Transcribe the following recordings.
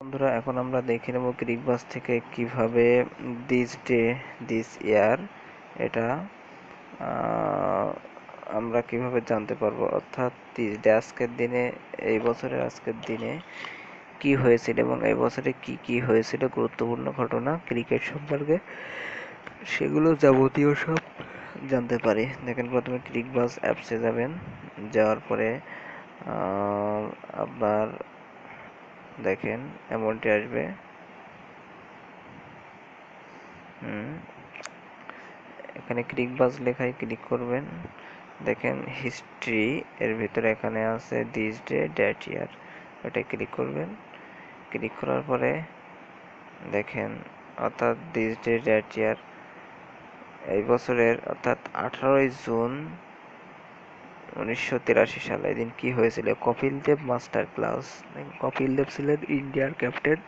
বন্ধুরা, এখন আমরা দেখে নেব ক্রিকবাস থেকে কিভাবে দিস ডে দিস ইয়ার এটা আমরা কিভাবে জানতে পারবো, অর্থাৎ দিস ডে আজকের দিনে, এই বছরের আজকের দিনে কি হয়েছিল এবং এই বছরে কি কি হয়েছিল গুরুত্বপূর্ণ ঘটনা ক্রিকেট সম্পর্কে, সেগুলো যাবতীয় সব জানতে পারি। দেখেন, প্রথমে ক্রিকবাস অ্যাপসে যাবেন। যাওয়ার পরে আপনার দেখেন এমনটি আসবে। এখানে ক্রিকবাস লেখায় ক্লিক করবেন। দেখেন হিস্ট্রি, এর ভিতরে এখানে আছে দিস ডে ড্যাট ইয়ার, এটা ক্লিক করবেন। ক্লিক করার পরে দেখেন, অর্থাৎ দিস ডে ড্যাট ইয়ার এই বছরের, অর্থাৎ 18ই জুন 1983 সালে এদিন কি হয়েছিল। Kapil Dev master class. কপিল দেব ছিলেন ইন্ডিয়ার ক্যাপ্টেন।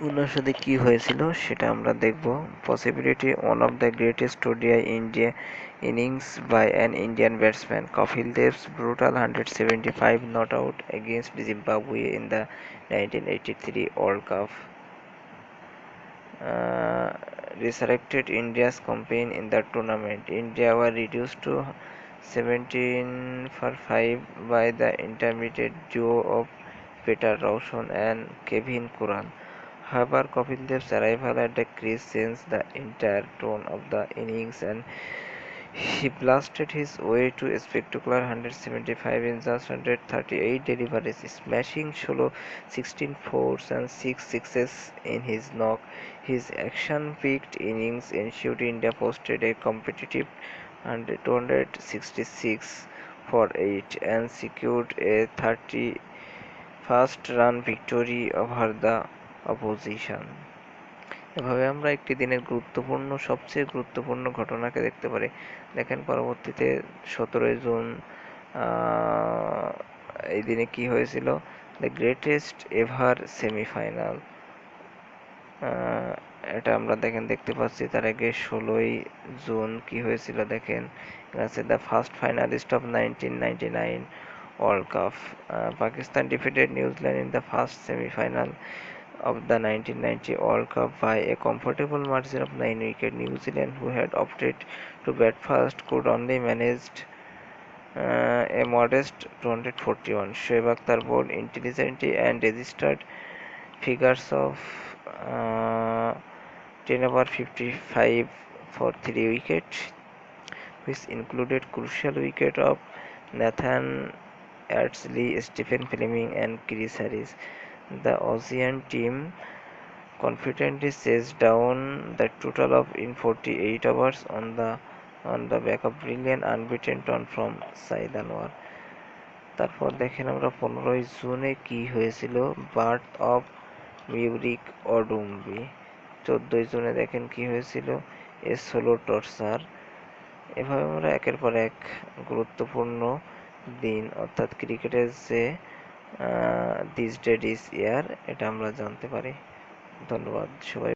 ওনার সাথে কি হয়েছিল সেটা আমরা দেখব। Possibility, one of the greatest ODI India innings by an Indian batsman. Kapil Dev's brutal 175 not out against Zimbabwe in the 1983 World Cup resurrected India's campaign in the tournament. India were reduced to 17 for 5 by the intermediate duo of Peter Rowson and Kevin Curran. However, Kapil Dev's arrival at the crease changed the entire tone of the innings and he blasted his way to a spectacular 175 in just 138 deliveries, smashing solo 16 fours and 6 sixes in his knock. His action-packed innings ensured India posted a competitive 266 for 8 and secured a 31st run victory over the opposition. এভাবে আমরা একটি দিনের সবচেয়ে গুরুত্বপূর্ণ ঘটনাকে দেখতে পারি। দেখেন পরবর্তীতে 17ই জুন এই দিনে কি হয়েছিল, দ্য গ্রেটেস্ট এভার সেমিফাইনাল। এটা আমরা দেখতে পাচ্ছি। তার আগে 16ই জুন কি হয়েছিল দেখেন, আছে the first finalist of 1999 world cup. Pakistan defeated New Zealand in the first semifinal of the 1990 World Cup by a comfortable margin of 9 wickets. New Zealand, who had opted to bat first, could only manage a modest 241. Shoaib Akhtar bowled intelligently and registered figures of 10 over 55 for 3 wickets, which included crucial wicket of Nathan Ardsley, Stephen Fleming and Chris Harris. The Aussian team confidently chased down the total of in 48 hours on the back of brilliant unbeaten run from Saeed Anwar. তারপর দেখেন আমরা 15ই জুনে কি হয়েছিল, birth of মিউরিক অডুম্বি। 14ই জুনে দেখেন কি হয়েছিল, এ সোলো টর্চার। এভাবে আমরা একের পর এক গুরুত্বপূর্ণ দিন, অর্থাৎ ক্রিকেটের যে দিস ডে দিস ইয়ার, এটা আমরা জানতে পারি। ধন্যবাদ সবাই।